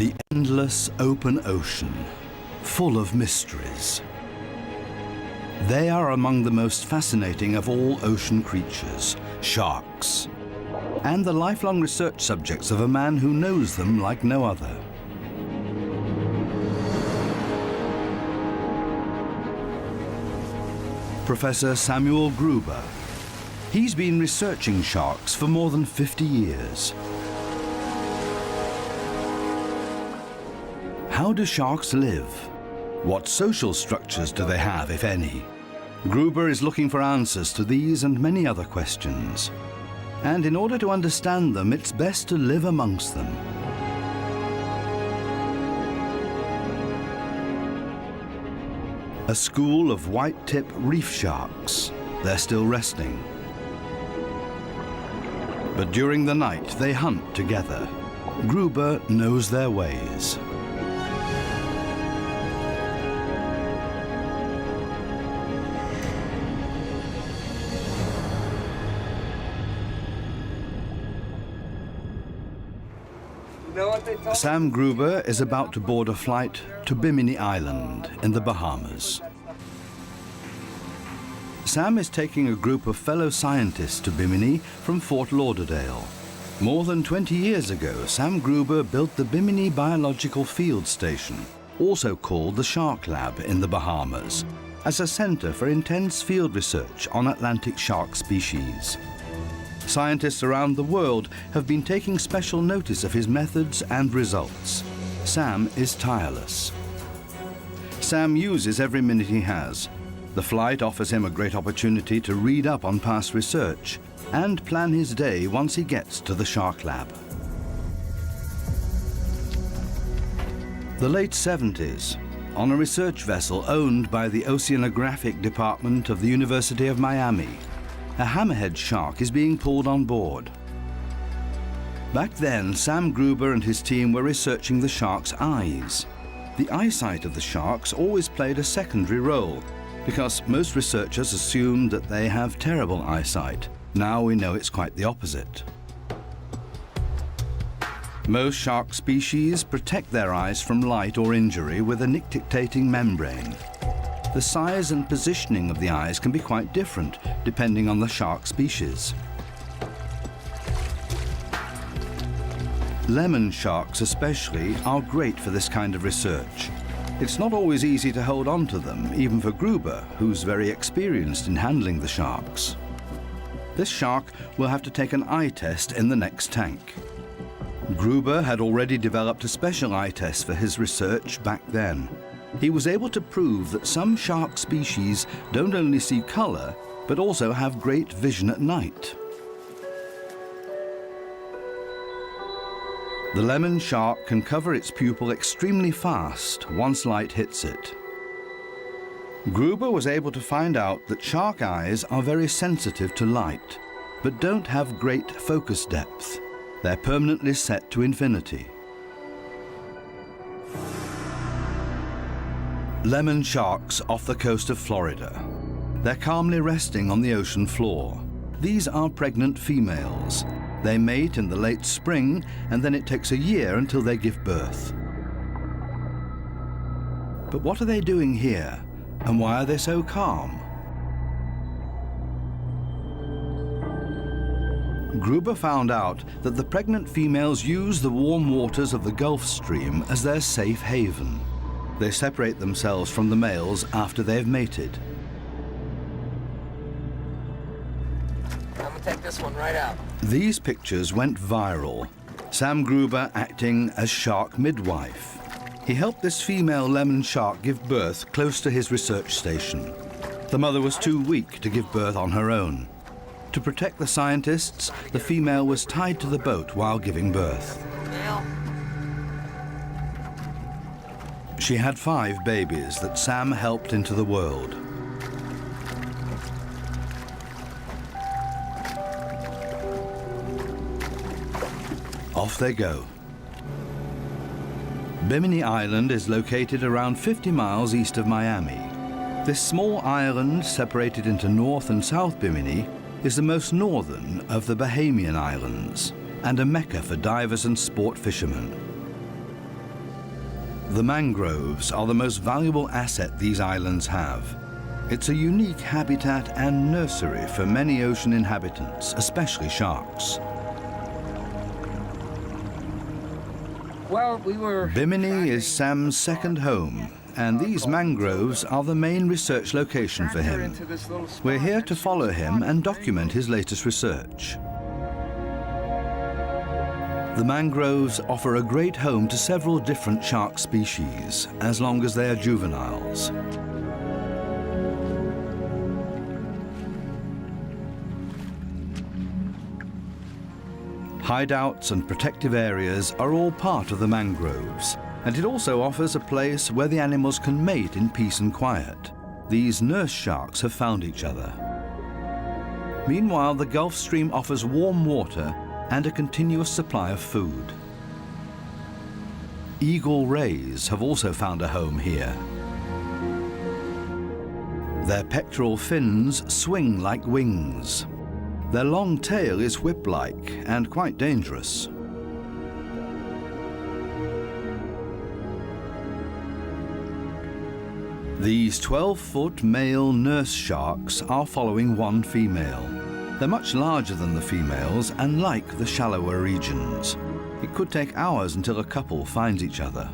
The endless open ocean, full of mysteries. They are among the most fascinating of all ocean creatures, sharks, and the lifelong research subjects of a man who knows them like no other. Professor Samuel Gruber. He's been researching sharks for more than 50 years. How do sharks live? What social structures do they have, if any? Gruber is looking for answers to these and many other questions. And in order to understand them, it's best to live amongst them. A school of white-tip reef sharks. They're still resting. But during the night, they hunt together. Gruber knows their ways. Sam Gruber is about to board a flight to Bhamini Island in the Bahamas. Sam is taking a group of fellow scientists to Bhamini from Fort Lauderdale. More than 20 years ago, Sam Gruber built the Bhamini Biological Field Station, also called the Shark Lab in the Bahamas, as a center for intense field research on Atlantic shark species. Scientists around the world have been taking special notice of his methods and results. Sam is tireless. Sam uses every minute he has. The flight offers him a great opportunity to read up on past research and plan his day once he gets to the Shark Lab. The late 70s, on a research vessel owned by the Oceanographic Department of the University of Miami, a hammerhead shark is being pulled on board. Back then, Sam Gruber and his team were researching the shark's eyes. The eyesight of the sharks always played a secondary role, because most researchers assumed that they have terrible eyesight. Now we know it's quite the opposite. Most shark species protect their eyes from light or injury with a nictitating membrane. The size and positioning of the eyes can be quite different depending on the shark species. Lemon sharks especially are great for this kind of research. It's not always easy to hold on to them, even for Gruber, who's very experienced in handling the sharks. This shark will have to take an eye test in the next tank. Gruber had already developed a special eye test for his research back then. He was able to prove that some shark species don't only see color, but also have great vision at night. The lemon shark can cover its pupil extremely fast once light hits it. Gruber was able to find out that shark eyes are very sensitive to light, but don't have great focus depth. They're permanently set to infinity. Lemon sharks off the coast of Florida. They're calmly resting on the ocean floor. These are pregnant females. They mate in the late spring, and then it takes a year until they give birth. But what are they doing here, and why are they so calm? Gruber found out that the pregnant females use the warm waters of the Gulf Stream as their safe haven. They separate themselves from the males after they've mated. I'm gonna take this one right out. These pictures went viral. Sam Gruber acting as shark midwife. He helped this female lemon shark give birth close to his research station. The mother was too weak to give birth on her own. To protect the scientists, the female was tied to the boat while giving birth. She had 5 babies that Sam helped into the world. Off they go. Bhamini Island is located around 50 miles east of Miami. This small island, separated into North and South Bhamini, is the most northern of the Bahamian Islands and a mecca for divers and sport fishermen. The mangroves are the most valuable asset these islands have. It's a unique habitat and nursery for many ocean inhabitants, especially sharks. Well, Bhamini is Sam's second home, and these mangroves are the main research location for him. We're here to follow him and document his latest research. The mangroves offer a great home to several different shark species, as long as they are juveniles. Hideouts and protective areas are all part of the mangroves, and it also offers a place where the animals can mate in peace and quiet. These nurse sharks have found each other. Meanwhile, the Gulf Stream offers warm water and a continuous supply of food. Eagle rays have also found a home here. Their pectoral fins swing like wings. Their long tail is whip-like and quite dangerous. These 12-foot male nurse sharks are following one female. They're much larger than the females and like the shallower regions. It could take hours until a couple finds each other.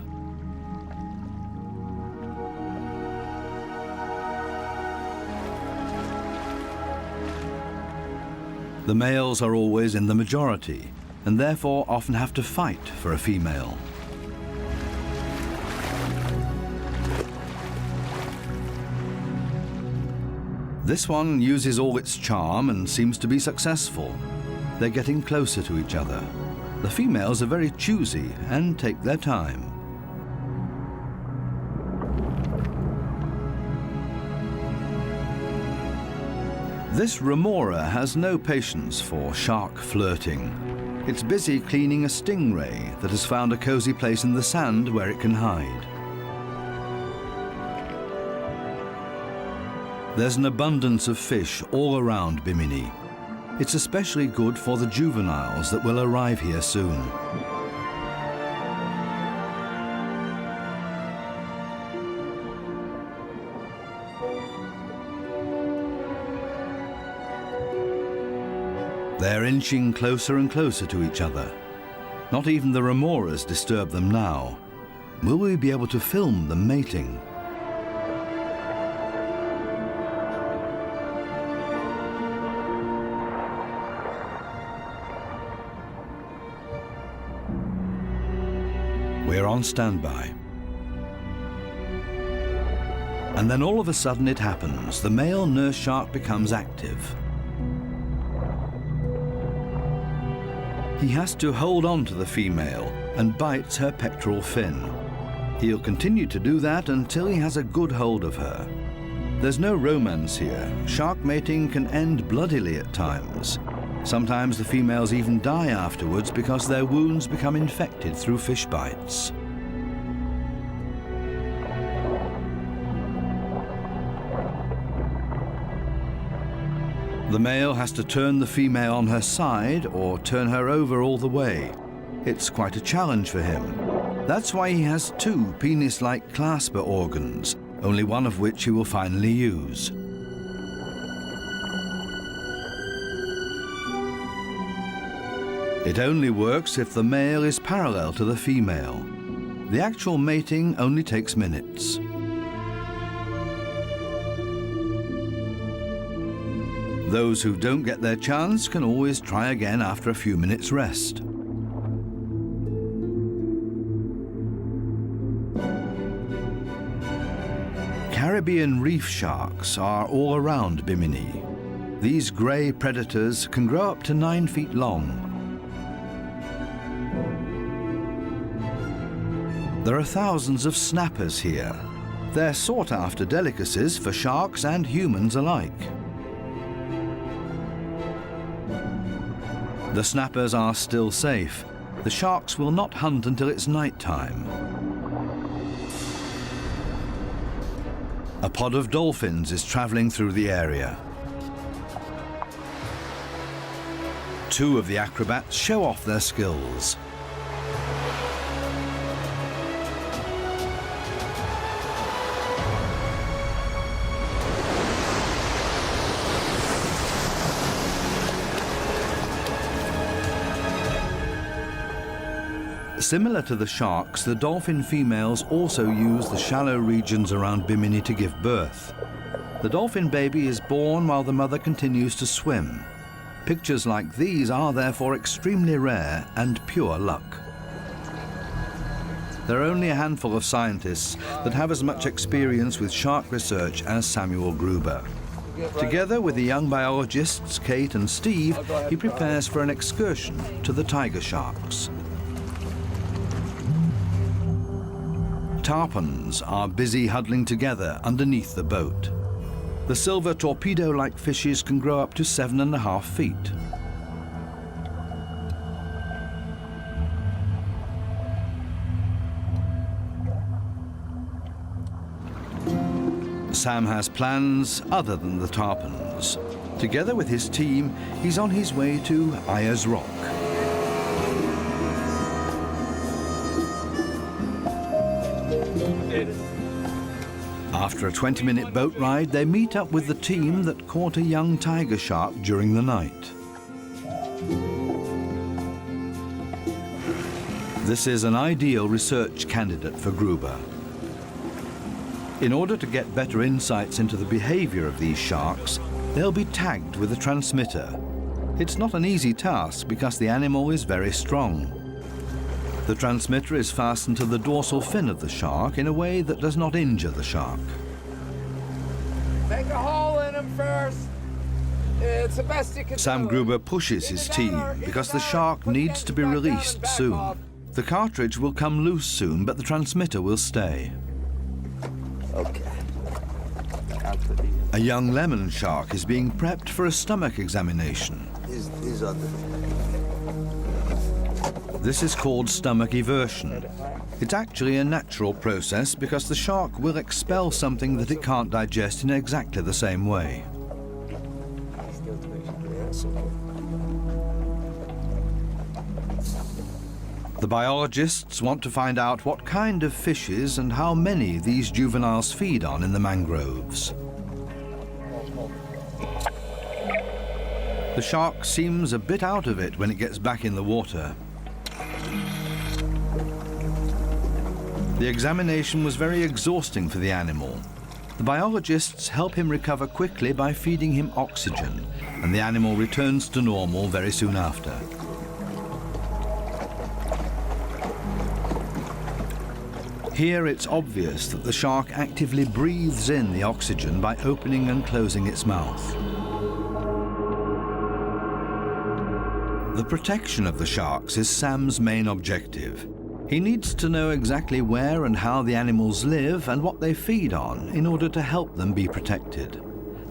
The males are always in the majority and therefore often have to fight for a female. This one uses all its charm and seems to be successful. They're getting closer to each other. The females are very choosy and take their time. This remora has no patience for shark flirting. It's busy cleaning a stingray that has found a cozy place in the sand where it can hide. There's an abundance of fish all around Bhamini. It's especially good for the juveniles that will arrive here soon. They're inching closer and closer to each other. Not even the remoras disturb them now. Will we be able to film them mating? We're on standby. And then all of a sudden it happens. The male nurse shark becomes active. He has to hold on to the female and bites her pectoral fin. He'll continue to do that until he has a good hold of her. There's no romance here. Shark mating can end bloodily at times. Sometimes the females even die afterwards because their wounds become infected through fish bites. The male has to turn the female on her side or turn her over all the way. It's quite a challenge for him. That's why he has two penis-like clasper organs, only one of which he will finally use. It only works if the male is parallel to the female. The actual mating only takes minutes. Those who don't get their chance can always try again after a few minutes' rest. Caribbean reef sharks are all around Bhamini. These grey predators can grow up to 9 feet long. There are thousands of snappers here. They're sought-after delicacies for sharks and humans alike. The snappers are still safe. The sharks will not hunt until it's night time. A pod of dolphins is traveling through the area. Two of the acrobats show off their skills. Similar to the sharks, the dolphin females also use the shallow regions around Bimini to give birth. The dolphin baby is born while the mother continues to swim. Pictures like these are therefore extremely rare and pure luck. There are only a handful of scientists that have as much experience with shark research as Samuel Gruber. Together with the young biologists Kate and Steve, he prepares for an excursion to the tiger sharks. Tarpons are busy huddling together underneath the boat. The silver torpedo-like fishes can grow up to 7.5 feet. Sam has plans other than the tarpons. Together with his team, he's on his way to Ayers Rock. After a 20-minute boat ride, they meet up with the team that caught a young tiger shark during the night. This is an ideal research candidate for Gruber. In order to get better insights into the behavior of these sharks, they'll be tagged with a transmitter. It's not an easy task because the animal is very strong. The transmitter is fastened to the dorsal fin of the shark in a way that does not injure the shark. Make a hole in him first. It's the best you can do. Sam Gruber pushes his team because the shark needs to be released soon. The cartridge will come loose soon, but the transmitter will stay. Okay. A young lemon shark is being prepped for a stomach examination. He's under. This is called stomach eversion. It's actually a natural process because the shark will expel something that it can't digest in exactly the same way. The biologists want to find out what kind of fishes and how many these juveniles feed on in the mangroves. The shark seems a bit out of it when it gets back in the water. The examination was very exhausting for the animal. The biologists help him recover quickly by feeding him oxygen, and the animal returns to normal very soon after. Here it's obvious that the shark actively breathes in the oxygen by opening and closing its mouth. The protection of the sharks is Sam's main objective. He needs to know exactly where and how the animals live and what they feed on in order to help them be protected.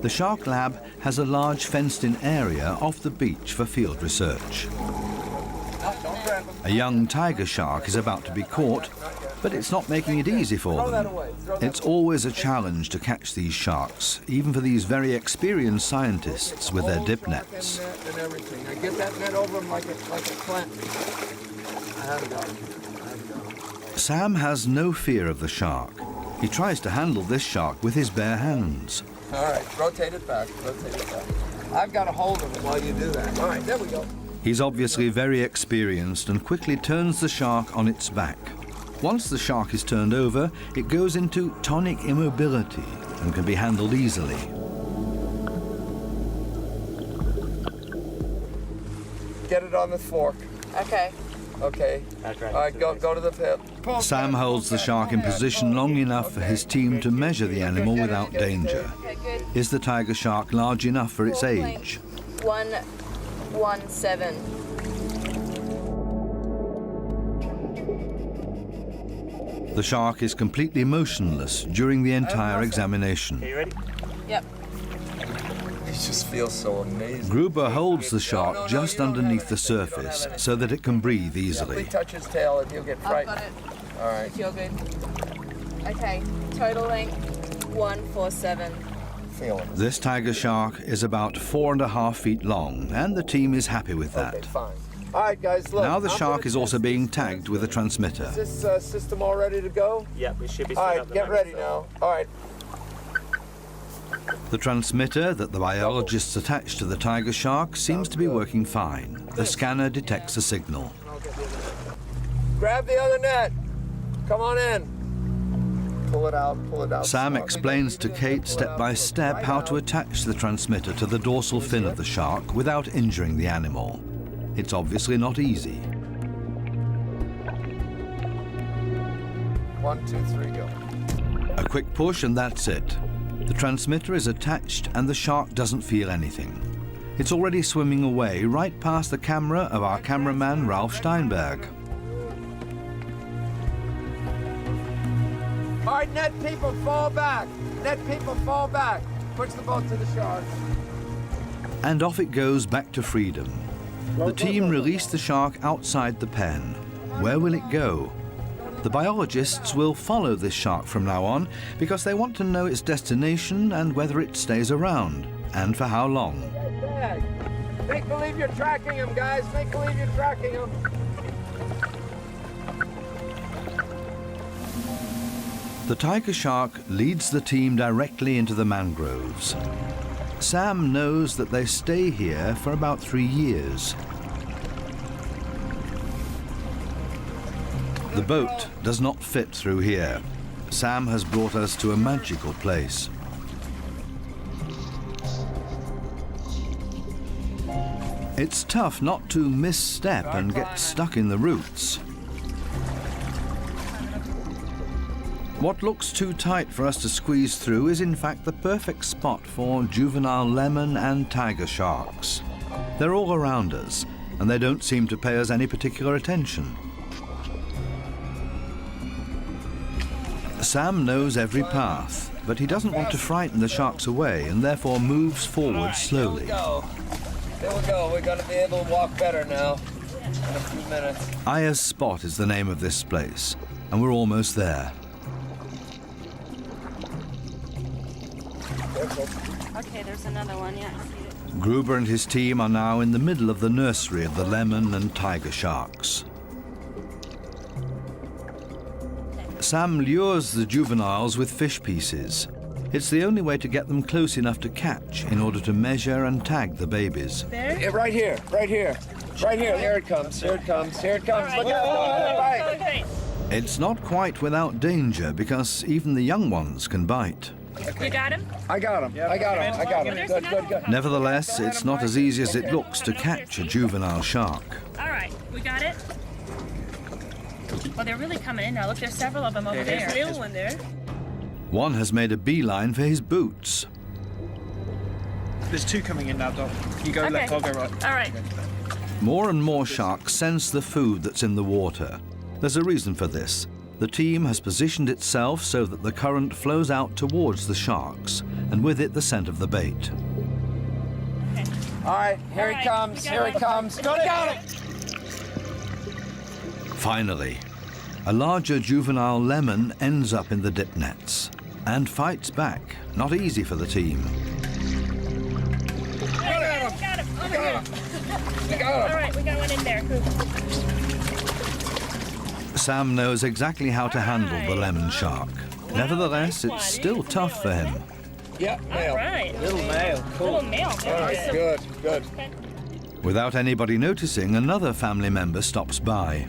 The Shark Lab has a large fenced-in area off the beach for field research. A young tiger shark is about to be caught, but it's not making it easy for them. It's always a challenge to catch these sharks, even for these very experienced scientists with their dip nets. I get that net over him like a plant. I haven't got it. Sam has no fear of the shark. He tries to handle this shark with his bare hands. All right, rotate it back, rotate it back. I've got a hold of it while you do that. All right, there we go. He's obviously very experienced and quickly turns the shark on its back. Once the shark is turned over, it goes into tonic immobility and can be handled easily. Get it on the fork. Okay. Okay. All right, go to the pit. Sam holds the shark in position long enough for his team to measure the animal without danger. Okay, good. Is the tiger shark large enough for its age? 117. The shark is completely motionless during the entire examination. Okay, you ready? Yep. He just feels so amazing. Gruber holds the shark just underneath the surface so that it can breathe easily. Gently touch his tail and he'll get I've frightened. got it. All right. You're good. Okay. Total length 147. Feel it. This tiger shark is about 4.5 feet long, and the team is happy with Okay, that. fine. All right, guys, look. Now the I'm shark gonna is also test being this. tagged with a transmitter. Is this system all ready to go? Yep, we should be All set right, up the get ready magazine. now. All right. The transmitter that the biologists attach to the tiger shark seems to be working fine. The scanner detects a signal. Grab the other net. Come on in. Pull it out, pull it out. Sam explains to Kate step by step how to attach the transmitter to the dorsal fin of the shark without injuring the animal. It's obviously not easy. 1, 2, 3, go. A quick push and that's it. The transmitter is attached and the shark doesn't feel anything. It's already swimming away right past the camera of our cameraman Ralph Steinberg. All right, net people, fall back. Net people, fall back. Push the boat to the shark. And off it goes back to freedom. The team release the shark outside the pen. Where will it go? The biologists will follow this shark from now on because they want to know its destination and whether it stays around, and for how long. Make believe you're tracking him, guys. Make believe you're tracking him. The tiger shark leads the team directly into the mangroves. Sam knows that they stay here for about 3 years. The boat does not fit through here. Sam has brought us to a magical place. It's tough not to misstep and get stuck in the roots. What looks too tight for us to squeeze through is in fact the perfect spot for juvenile lemon and tiger sharks. They're all around us, and they don't seem to pay us any particular attention. Sam knows every path, but he doesn't want to frighten the sharks away and therefore moves forward slowly. There we go. We're going to be able to walk better now in a few minutes. Aya's Spot is the name of this place, and we're almost there. Okay, there's another one, yeah. I see it. Gruber and his team are now in the middle of the nursery of the lemon and tiger sharks. Sam lures the juveniles with fish pieces. It's the only way to get them close enough to catch in order to measure and tag the babies. There? Yeah, right here, right here. Right here. Here it comes, here it comes, here it comes. Look out. Right. It's not quite without danger because even the young ones can bite. You got him? I got him. I got him. I got him. Good, good, good. Nevertheless, it's not as easy as it looks to catch a juvenile shark. All right, we got it. Well, they're really coming in now. Look, there's several of them over there. There's a little one there. One has made a beeline for his boots. There's 2 coming in now, Doc. You go left, I'll go right. All right. More and more sharks sense the food that's in the water. There's a reason for this. The team has positioned itself so that the current flows out towards the sharks, and with it the scent of the bait. All right, here he comes, here he comes. Got him! Finally, a larger juvenile lemon ends up in the dip nets and fights back. Not easy for the team. Got him. Over here. All right, we got one in there. Sam knows exactly how to handle the lemon shark. Nevertheless, it's still tough for him. Yeah, male. All right. Little male, cool. Little male. All right, good, good. Without anybody noticing, another family member stops by.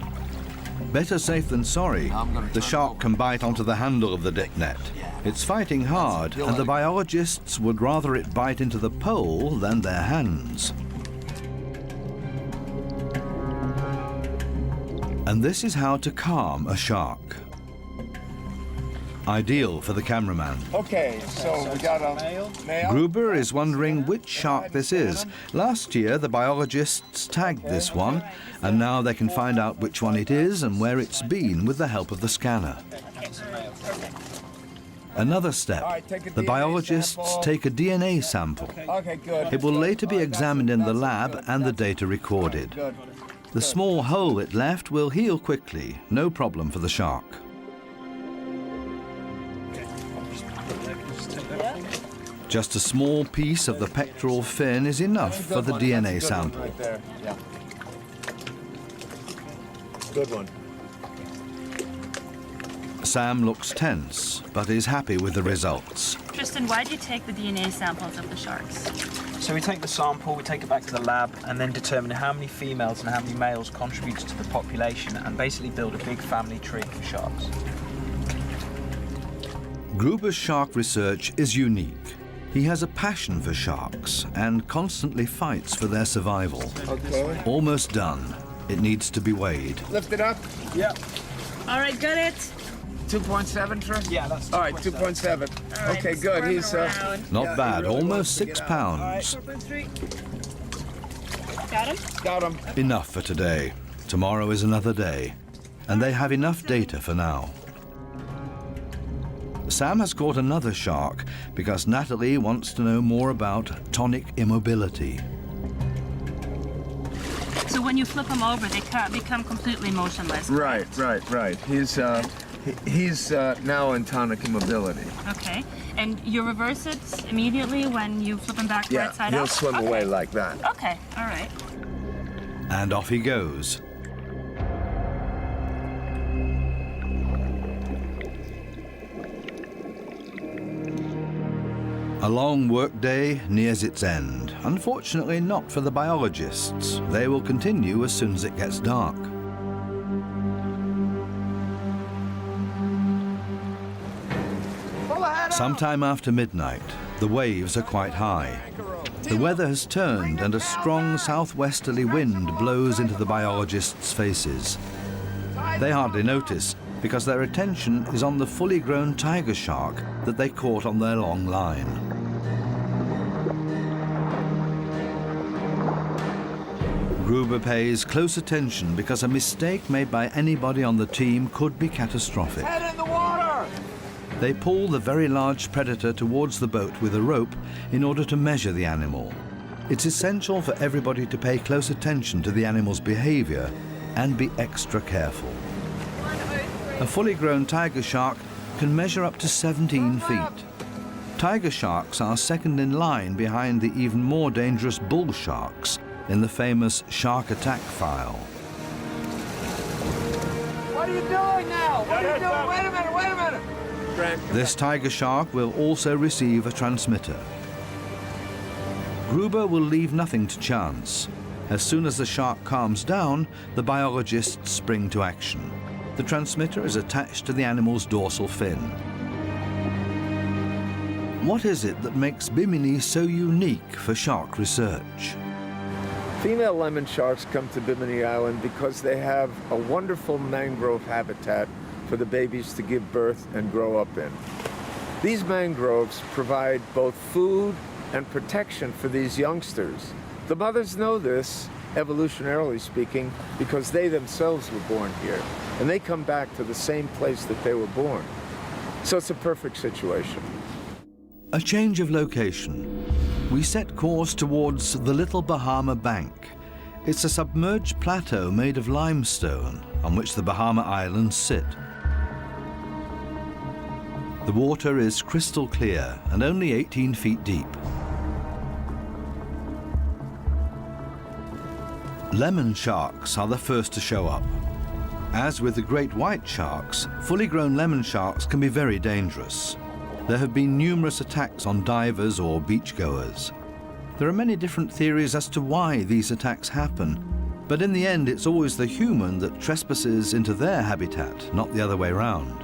Better safe than sorry. The shark can bite onto the handle of the dip net. It's fighting hard, and the biologists would rather it bite into the pole than their hands. And this is how to calm a shark. Ideal for the cameraman. Okay, so we got a male. Gruber is wondering which shark this is. Last year, the biologists tagged this one, and now they can find out which one it is and where it's been with the help of the scanner. Another step. The biologists take a DNA sample. Okay, good. It will later be examined in the lab and the data recorded. Good. The small hole it left will heal quickly, no problem for the shark. Just a small piece of the pectoral fin is enough for the DNA sample. Right there, yeah. Good one. Sam looks tense, but is happy with the results. Tristan, why did you take the DNA samples of the sharks? So we take the sample, we take it back to the lab, and then determine how many females and how many males contribute to the population, and basically build a big family tree for sharks. Gruber's shark research is unique. He has a passion for sharks and constantly fights for their survival. Okay. Almost done. It needs to be weighed. Lift it up. Yeah. All right, got it. 2.7, Trey? Yeah, that's All right, 2.7. All right, Okay, good. squirm He's around. Not Yeah, he bad, really almost wants to 6 get out. pounds. 4.3. Got him? got him. Enough for today. Tomorrow is another day. And they have enough data for now. Sam has caught another shark because Natalie wants to know more about tonic immobility. So when you flip them over, they become completely motionless. Right. He's now in tonic immobility. Okay. And you reverse it immediately when you flip them back right side he'll up? swim Okay. away like that. Okay, all right. And off he goes. A long workday nears its end. Unfortunately not for the biologists. They will continue as soon as it gets dark. Sometime after midnight, the waves are quite high. The weather has turned and a strong southwesterly wind blows into the biologists' faces. They hardly notice because their attention is on the fully grown tiger shark that they caught on their long line. Gruber pays close attention because a mistake made by anybody on the team could be catastrophic. Head in the water! They pull the very large predator towards the boat with a rope in order to measure the animal. It's essential for everybody to pay close attention to the animal's behaviour and be extra careful. A fully grown tiger shark can measure up to 17 feet. Tiger sharks are second in line behind the even more dangerous bull sharks in the famous shark attack file. What are you doing now? What are you doing? Wait a minute, wait a minute! This tiger shark will also receive a transmitter. Gruber will leave nothing to chance. As soon as the shark calms down, the biologists spring to action. The transmitter is attached to the animal's dorsal fin. What is it that makes Bhamini so unique for shark research? Female lemon sharks come to Bhamini Island because they have a wonderful mangrove habitat for the babies to give birth and grow up in. These mangroves provide both food and protection for these youngsters. The mothers know this, evolutionarily speaking, because they themselves were born here, and they come back to the same place that they were born. So it's a perfect situation. A change of location. We set course towards the Little Bahama Bank. It's a submerged plateau made of limestone on which the Bahama Islands sit. The water is crystal clear and only 18 feet deep. Lemon sharks are the first to show up. As with the great white sharks, fully grown lemon sharks can be very dangerous. There have been numerous attacks on divers or beachgoers. There are many different theories as to why these attacks happen, but in the end it's always the human that trespasses into their habitat, not the other way round.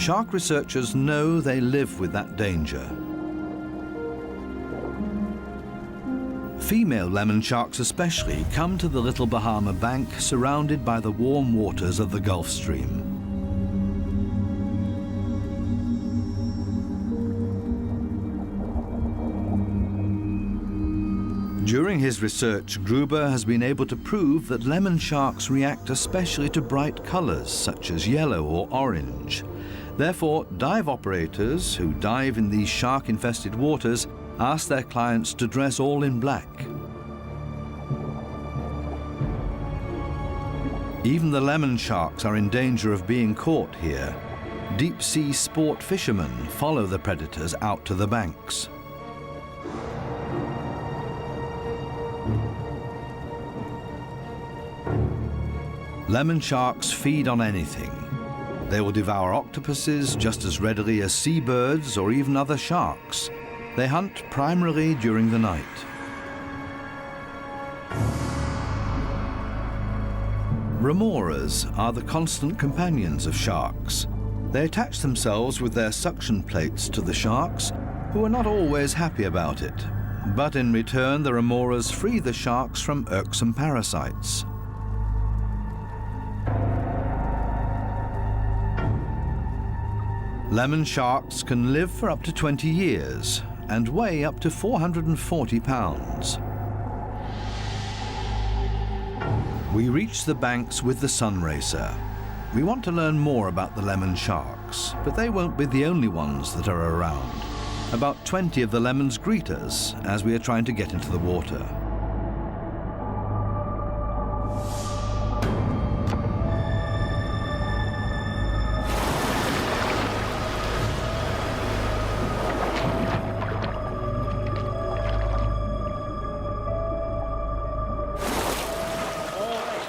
Shark researchers know they live with that danger. Female lemon sharks especially come to the Little Bahama Bank surrounded by the warm waters of the Gulf Stream. During his research, Gruber has been able to prove that lemon sharks react especially to bright colors such as yellow or orange. Therefore, dive operators who dive in these shark-infested waters ask their clients to dress all in black. Even the lemon sharks are in danger of being caught here. Deep-sea sport fishermen follow the predators out to the banks. Lemon sharks feed on anything. They will devour octopuses just as readily as seabirds or even other sharks. They hunt primarily during the night. Remoras are the constant companions of sharks. They attach themselves with their suction plates to the sharks, who are not always happy about it. But in return, the remoras free the sharks from irksome parasites. Lemon sharks can live for up to 20 years and weigh up to 440 pounds. We reach the banks with the Sunracer. We want to learn more about the lemon sharks, but they won't be the only ones that are around. About 20 of the lemons greet us as we are trying to get into the water.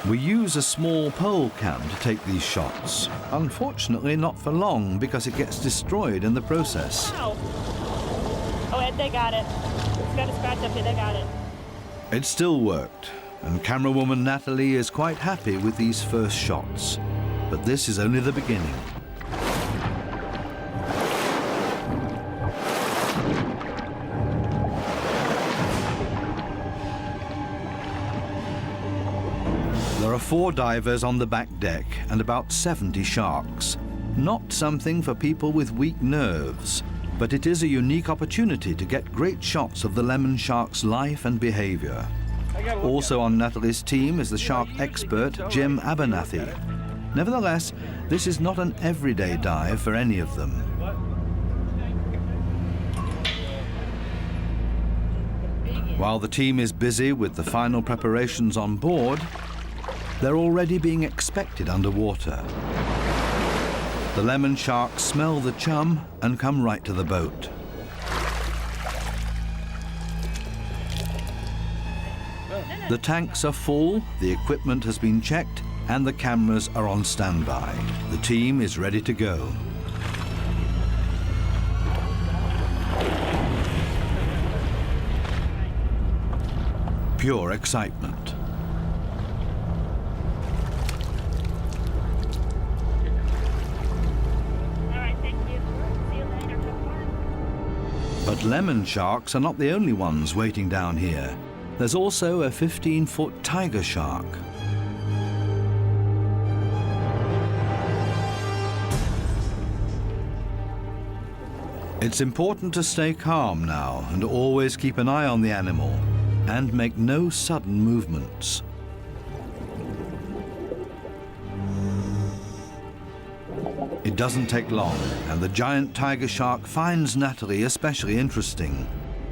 We use a small pole cam to take these shots. Unfortunately, not for long, because it gets destroyed in the process. Ow. Oh, Ed, they got it. It's got a scratch up here, they got it. It still worked, and camerawoman Natalie is quite happy with these first shots. But this is only the beginning. There are 4 divers on the back deck and about 70 sharks. Not something for people with weak nerves, but it is a unique opportunity to get great shots of the lemon shark's life and behaviour. Also on Natalie's team is the shark expert Jim Abernathy. Nevertheless, this is not an everyday dive for any of them. While the team is busy with the final preparations on board, they're already being expected underwater. The lemon sharks smell the chum and come right to the boat. The tanks are full, the equipment has been checked, and the cameras are on standby. The team is ready to go. Pure excitement. But lemon sharks are not the only ones waiting down here. There's also a 15-foot tiger shark. It's important to stay calm now and always keep an eye on the animal and make no sudden movements. It doesn't take long, and the giant tiger shark finds Natalie especially interesting.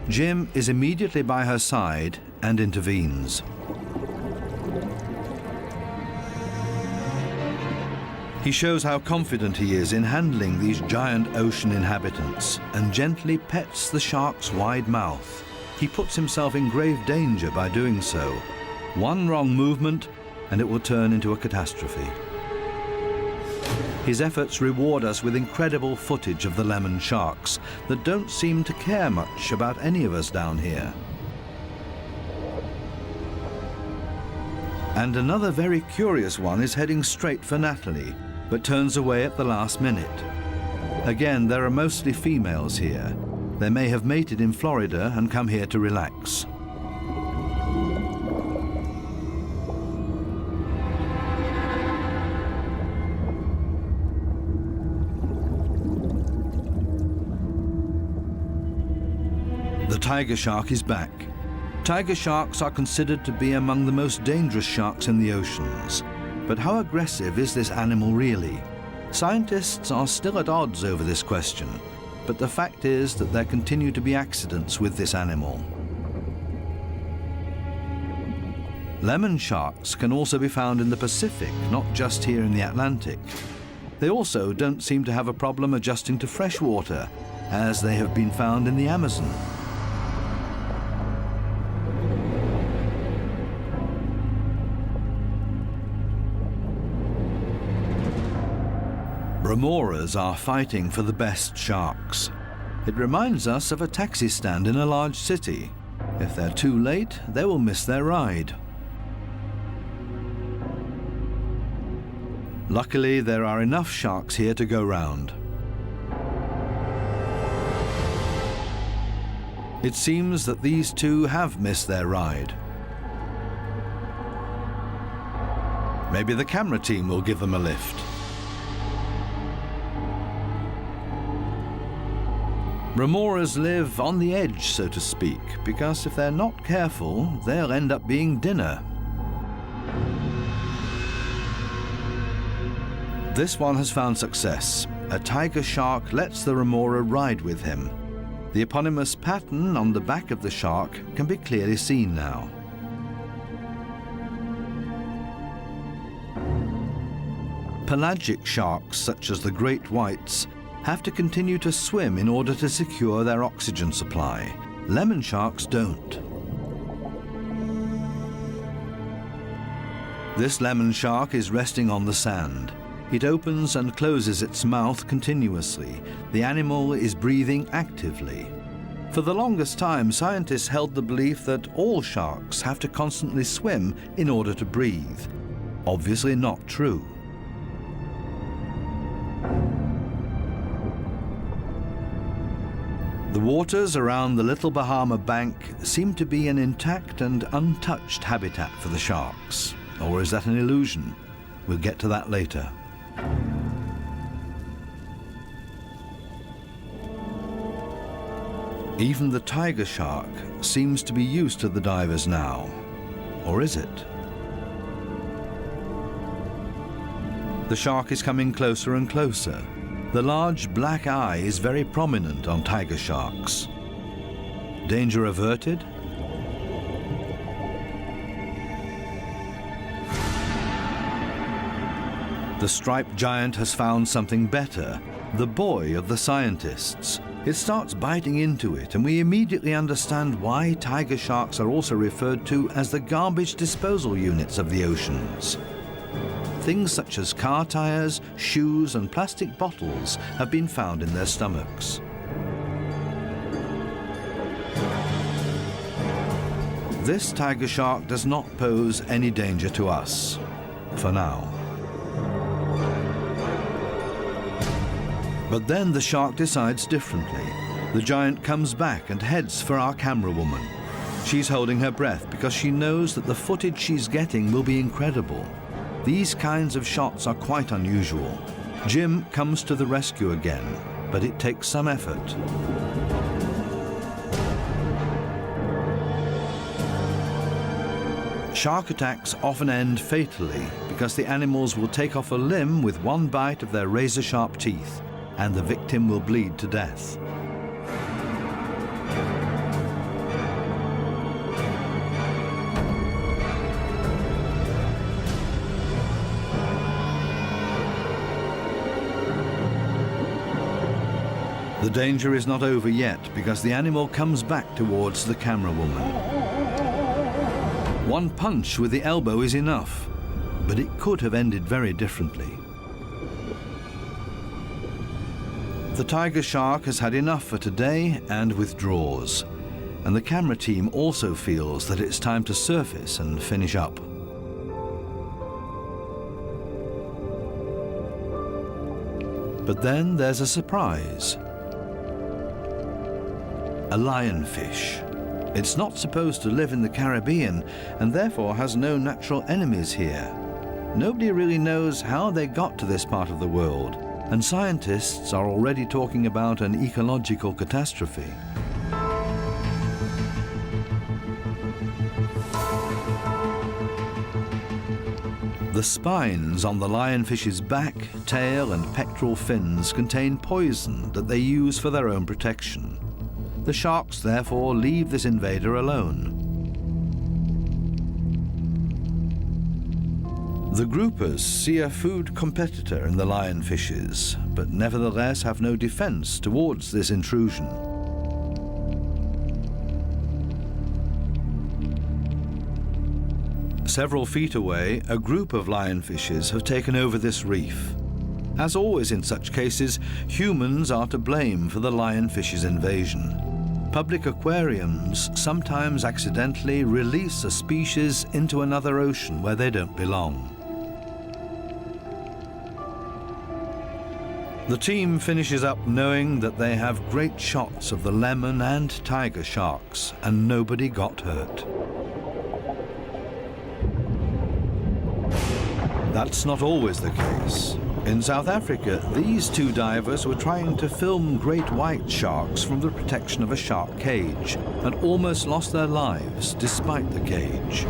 Jim is immediately by her side and intervenes. He shows how confident he is in handling these giant ocean inhabitants and gently pets the shark's wide mouth. He puts himself in grave danger by doing so. One wrong movement and it will turn into a catastrophe. His efforts reward us with incredible footage of the lemon sharks that don't seem to care much about any of us down here. And another very curious one is heading straight for Natalie, but turns away at the last minute. Again, there are mostly females here. They may have mated in Florida and come here to relax. The tiger shark is back. Tiger sharks are considered to be among the most dangerous sharks in the oceans. But how aggressive is this animal really? Scientists are still at odds over this question, but the fact is that there continue to be accidents with this animal. Lemon sharks can also be found in the Pacific, not just here in the Atlantic. They also don't seem to have a problem adjusting to fresh water, as they have been found in the Amazon. Remoras are fighting for the best sharks. It reminds us of a taxi stand in a large city. If they're too late, they will miss their ride. Luckily, there are enough sharks here to go round. It seems that these two have missed their ride. Maybe the camera team will give them a lift. Remoras live on the edge, so to speak, because if they're not careful, they'll end up being dinner. This one has found success. A tiger shark lets the remora ride with him. The eponymous pattern on the back of the shark can be clearly seen now. Pelagic sharks, such as the great whites, have to continue to swim in order to secure their oxygen supply. Lemon sharks don't. This lemon shark is resting on the sand. It opens and closes its mouth continuously. The animal is breathing actively. For the longest time, scientists held the belief that all sharks have to constantly swim in order to breathe. Obviously not true. The waters around the Little Bahama Bank seem to be an intact and untouched habitat for the sharks. Or is that an illusion? We'll get to that later. Even the tiger shark seems to be used to the divers now. Or is it? The shark is coming closer and closer. The large black eye is very prominent on tiger sharks. Danger averted? The striped giant has found something better, the boy of the scientists. It starts biting into it, and we immediately understand why tiger sharks are also referred to as the garbage disposal units of the oceans. Things such as car tires, shoes, and plastic bottles have been found in their stomachs. This tiger shark does not pose any danger to us, for now. But then the shark decides differently. The giant comes back and heads for our camera woman. She's holding her breath because she knows that the footage she's getting will be incredible. These kinds of shots are quite unusual. Jim comes to the rescue again, but it takes some effort. Shark attacks often end fatally because the animals will take off a limb with one bite of their razor-sharp teeth, and the victim will bleed to death. The danger is not over yet because the animal comes back towards the camera woman. One punch with the elbow is enough, but it could have ended very differently. The tiger shark has had enough for today and withdraws, and the camera team also feels that it's time to surface and finish up. But then there's a surprise. A lionfish. It's not supposed to live in the Caribbean and therefore has no natural enemies here. Nobody really knows how they got to this part of the world, and scientists are already talking about an ecological catastrophe. The spines on the lionfish's back, tail, and pectoral fins contain poison that they use for their own protection. The sharks therefore leave this invader alone. The groupers see a food competitor in the lionfishes, but nevertheless have no defense towards this intrusion. Several feet away, a group of lionfishes have taken over this reef. As always in such cases, humans are to blame for the lionfish's invasion. Public aquariums sometimes accidentally release a species into another ocean where they don't belong. The team finishes up knowing that they have great shots of the lemon and tiger sharks, and nobody got hurt. That's not always the case. In South Africa, these two divers were trying to film great white sharks from the protection of a shark cage and almost lost their lives despite the cage.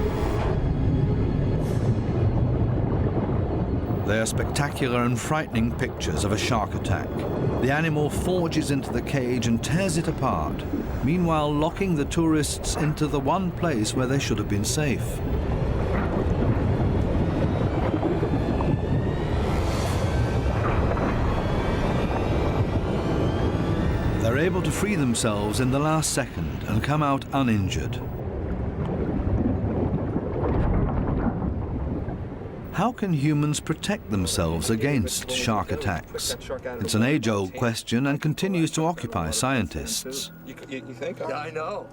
They are spectacular and frightening pictures of a shark attack. The animal forges into the cage and tears it apart, meanwhile locking the tourists into the one place where they should have been safe. They're able to free themselves in the last second and come out uninjured. How can humans protect themselves against shark attacks? It's an age-old question and continues to occupy scientists. You think? Yeah, I know.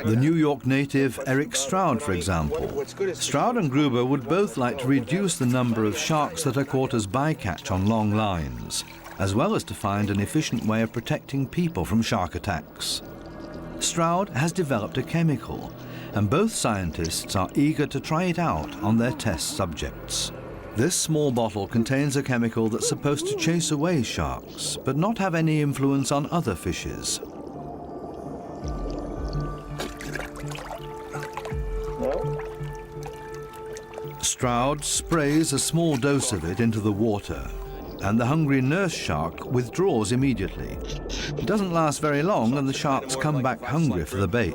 The New York native Eric Stroud, for example. Stroud and Gruber would both like to reduce the number of sharks that are caught as bycatch on long lines, as well as to find an efficient way of protecting people from shark attacks. Stroud has developed a chemical, and both scientists are eager to try it out on their test subjects. This small bottle contains a chemical that's supposed to chase away sharks, but not have any influence on other fishes. Stroud sprays a small dose of it into the water, and the hungry nurse shark withdraws immediately. It doesn't last very long, and the sharks come back hungry for the bait.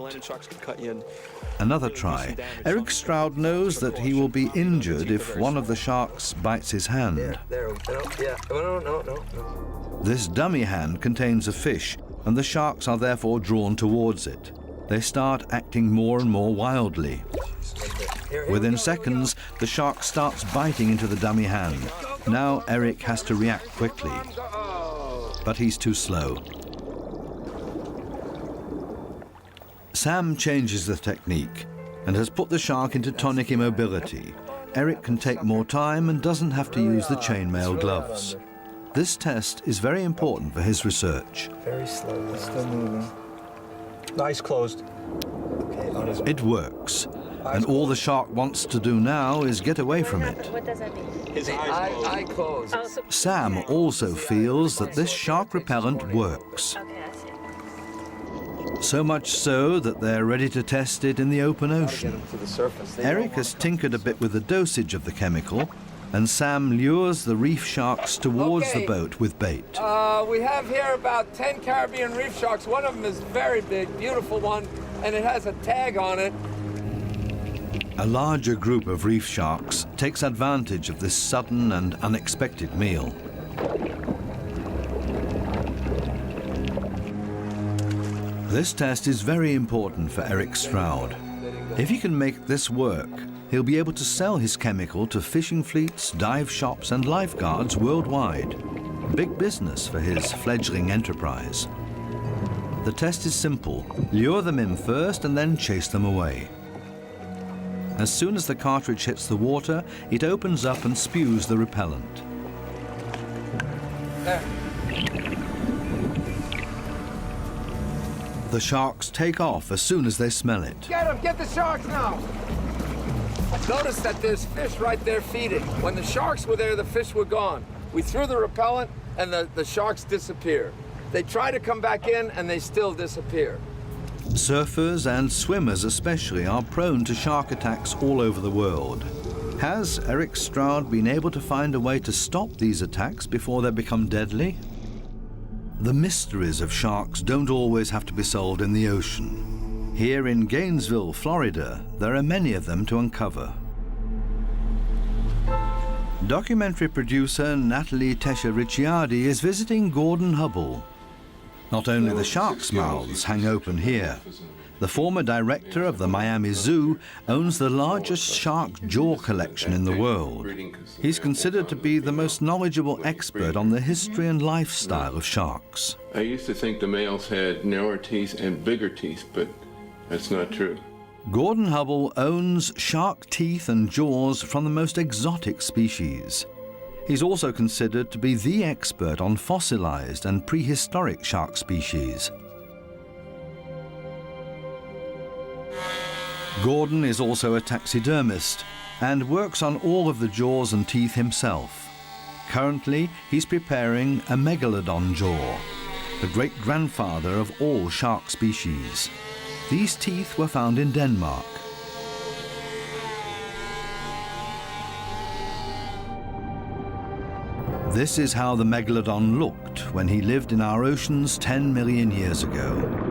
Another try. Eric Stroud knows that he will be injured if one of the sharks bites his hand. This dummy hand contains a fish, and the sharks are therefore drawn towards it. They start acting more and more wildly. Within seconds, the shark starts biting into the dummy hand. Now Eric has to react quickly, but he's too slow. Sam changes the technique and has put the shark into tonic immobility. Eric can take more time and doesn't have to use the chainmail gloves. This test is very important for his research. Very slowly, still moving. Eyes closed. Okay, It works, and all the shark wants to do now is get away from it. What does that mean? His eyes closed. eye closed. Oh, so, Sam also feels that this shark repellent works. okay, I see. So much so that they're ready to test it in the open Get ocean. them to the surface. They Eric don't has wanna tinkered a bit with the dosage of the chemical, and Sam lures the reef sharks towards the Okay. boat with bait. We have here about 10 Caribbean reef sharks. One of them is very big, beautiful one, and it has a tag on it. A larger group of reef sharks takes advantage of this sudden and unexpected meal. This test is very important for Eric Stroud. If he can make this work, he'll be able to sell his chemical to fishing fleets, dive shops, and lifeguards worldwide. Big business for his fledgling enterprise. The test is simple. Lure them in first and then chase them away. As soon as the cartridge hits the water, it opens up and spews the repellent. There. The sharks take off as soon as they smell it. Get them! Get the sharks now! Notice that there's fish right there feeding. When the sharks were there, the fish were gone. We threw the repellent and the sharks disappear. They try to come back in and they still disappear. Surfers and swimmers especially are prone to shark attacks all over the world. Has Eric Stroud been able to find a way to stop these attacks before they become deadly? The mysteries of sharks don't always have to be solved in the ocean. Here in Gainesville, Florida, there are many of them to uncover. Documentary producer Natalie Tesha-Ricciardi is visiting Gordon Hubbell. Not only the sharks' mouths hang open here, The former director of the Miami Zoo owns the largest shark jaw collection in the world. He's considered to be the most knowledgeable expert on the history and lifestyle of sharks. I used to think the males had narrower teeth and bigger teeth, but that's not true. Gordon Hubbell owns shark teeth and jaws from the most exotic species. He's also considered to be the expert on fossilized and prehistoric shark species. Gordon is also a taxidermist and works on all of the jaws and teeth himself. Currently, he's preparing a megalodon jaw, the great-grandfather of all shark species. These teeth were found in Denmark. This is how the megalodon looked when he lived in our oceans 10 million years ago.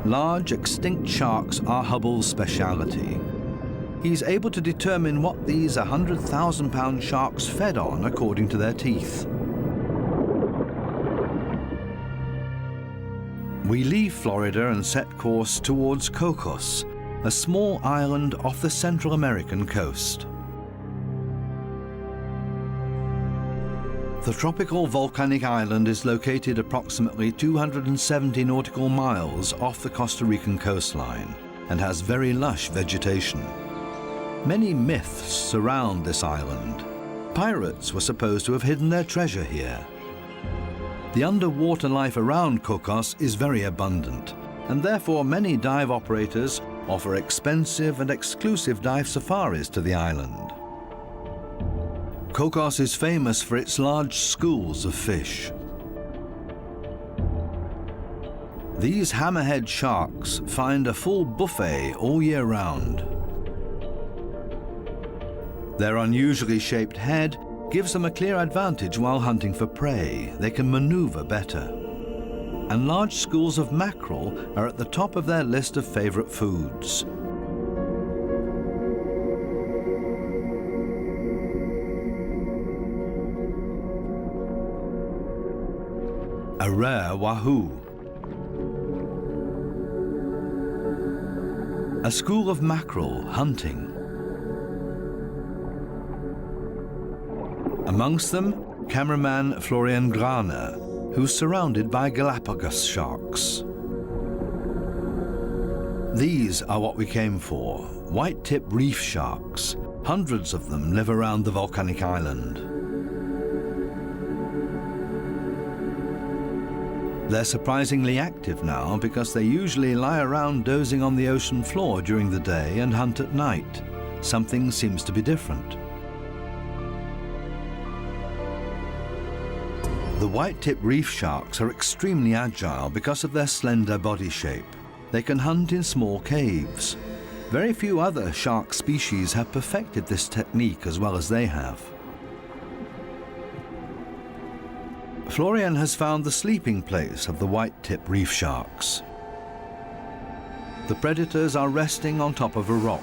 Large, extinct sharks are Hubbell's speciality. He's able to determine what these 100,000-pound sharks fed on according to their teeth. We leave Florida and set course towards Cocos, a small island off the Central American coast. The tropical volcanic island is located approximately 270 nautical miles off the Costa Rican coastline and has very lush vegetation. Many myths surround this island. Pirates were supposed to have hidden their treasure here. The underwater life around Cocos is very abundant, and therefore many dive operators offer expensive and exclusive dive safaris to the island. Cocos is famous for its large schools of fish. These hammerhead sharks find a full buffet all year round. Their unusually shaped head gives them a clear advantage while hunting for prey. They can maneuver better. And large schools of mackerel are at the top of their list of favorite foods. A rare wahoo. A school of mackerel hunting. Amongst them, cameraman Florian Graner, who's surrounded by Galapagos sharks. These are what we came for, whitetip reef sharks. Hundreds of them live around the volcanic island. They're surprisingly active now because they usually lie around dozing on the ocean floor during the day and hunt at night. Something seems to be different. The whitetip reef sharks are extremely agile because of their slender body shape. They can hunt in small caves. Very few other shark species have perfected this technique as well as they have. Florian has found the sleeping place of the whitetip reef sharks. The predators are resting on top of a rock.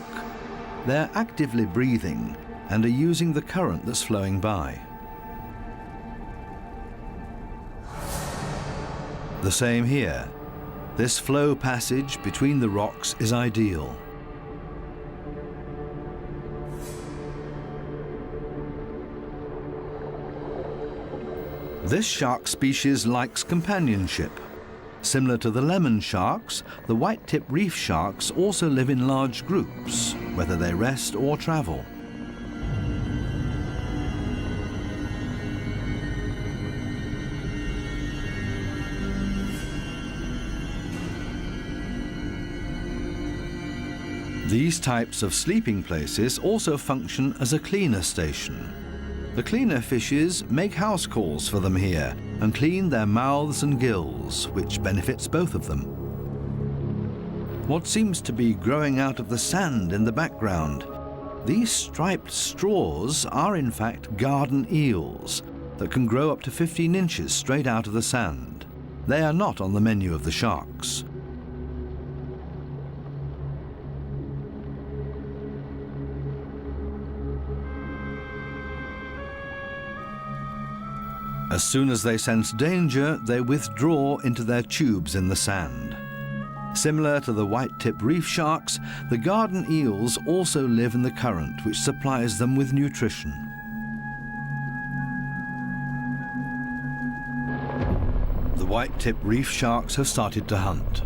They're actively breathing and are using the current that's flowing by. The same here. This flow passage between the rocks is ideal. This shark species likes companionship. Similar to the lemon sharks, the whitetip reef sharks also live in large groups, whether they rest or travel. These types of sleeping places also function as a cleaner station. The cleaner fishes make house calls for them here and clean their mouths and gills, which benefits both of them. What seems to be growing out of the sand in the background? These striped straws are in fact garden eels that can grow up to 15 inches straight out of the sand. They are not on the menu of the sharks. As soon as they sense danger, they withdraw into their tubes in the sand. Similar to the white-tip reef sharks, the garden eels also live in the current, which supplies them with nutrition. The white-tip reef sharks have started to hunt.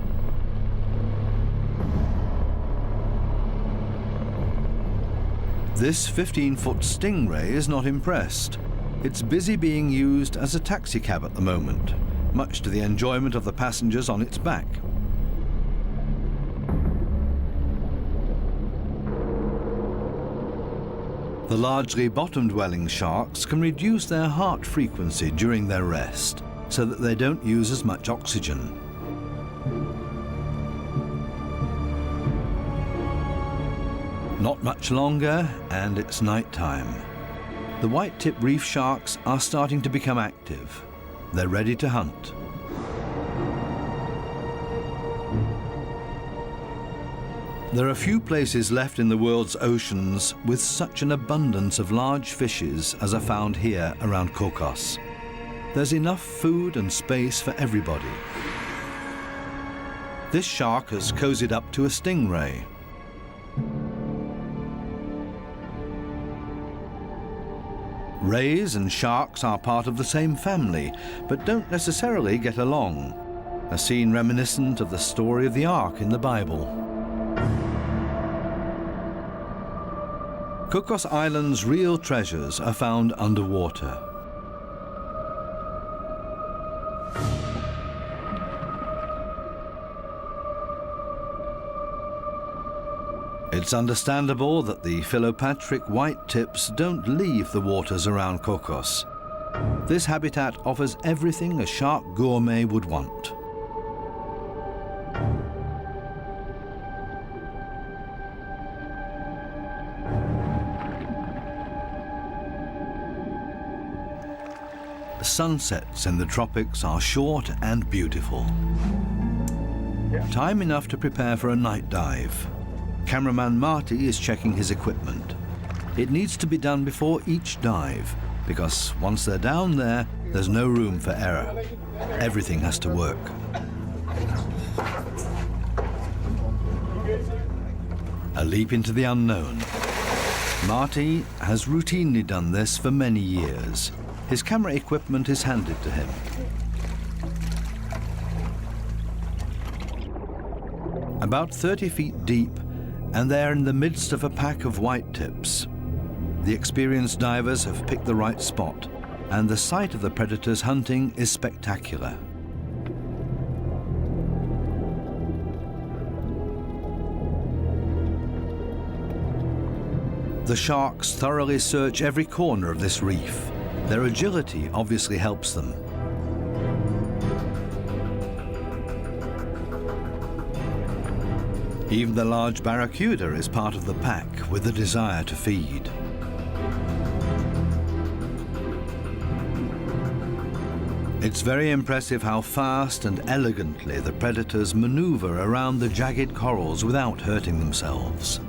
This 15-foot stingray is not impressed. It's busy being used as a taxicab at the moment, much to the enjoyment of the passengers on its back. The largely bottom-dwelling sharks can reduce their heart frequency during their rest so that they don't use as much oxygen. Not much longer, and it's night time. The white-tip reef sharks are starting to become active. They're ready to hunt. There are few places left in the world's oceans with such an abundance of large fishes as are found here around Cocos. There's enough food and space for everybody. This shark has cozied up to a stingray. Rays and sharks are part of the same family, but don't necessarily get along, a scene reminiscent of the story of the Ark in the Bible. Cocos Island's real treasures are found underwater. It's understandable that the philopatric white-tips don't leave the waters around Cocos. This habitat offers everything a shark gourmet would want. Sunsets in the tropics are short and beautiful. Time enough to prepare for a night dive. Cameraman Marty is checking his equipment. It needs to be done before each dive, because once they're down there, there's no room for error. Everything has to work. A leap into the unknown. Marty has routinely done this for many years. His camera equipment is handed to him. About 30 feet deep, and they're in the midst of a pack of white-tips. The experienced divers have picked the right spot, and the sight of the predators hunting is spectacular. The sharks thoroughly search every corner of this reef. Their agility obviously helps them. Even the large barracuda is part of the pack with the desire to feed. It's very impressive how fast and elegantly the predators maneuver around the jagged corals without hurting themselves.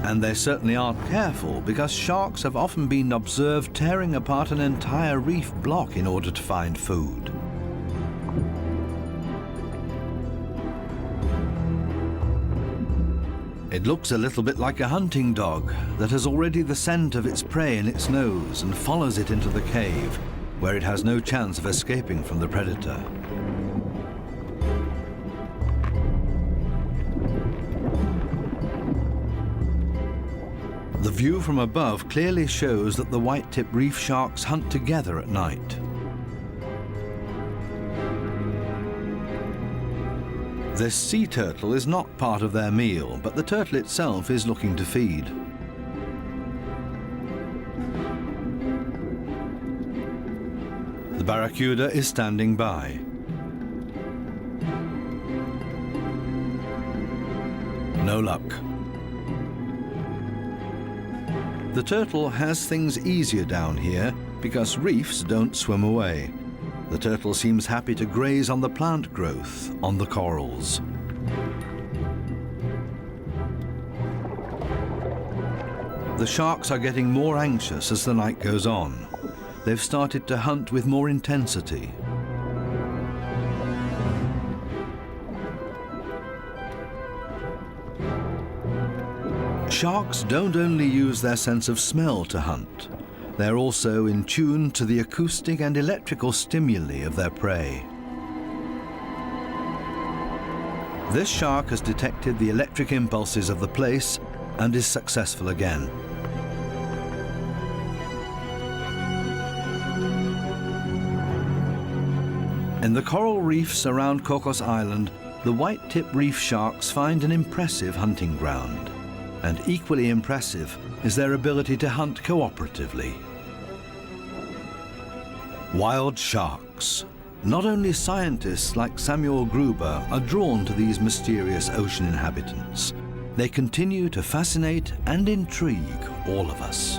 And they certainly aren't careful, because sharks have often been observed tearing apart an entire reef block in order to find food. It looks a little bit like a hunting dog that has already the scent of its prey in its nose and follows it into the cave, where it has no chance of escaping from the predator. The view from above clearly shows that the white-tip reef sharks hunt together at night. This sea turtle is not part of their meal, but the turtle itself is looking to feed. The barracuda is standing by. No luck. The turtle has things easier down here because reefs don't swim away. The turtle seems happy to graze on the plant growth on the corals. The sharks are getting more anxious as the night goes on. They've started to hunt with more intensity. Sharks don't only use their sense of smell to hunt, they're also in tune to the acoustic and electrical stimuli of their prey. This shark has detected the electric impulses of the place and is successful again. In the coral reefs around Cocos Island, the whitetip reef sharks find an impressive hunting ground. And equally impressive is their ability to hunt cooperatively. Wild sharks. Not only scientists like Sam Gruber are drawn to these mysterious ocean inhabitants, they continue to fascinate and intrigue all of us.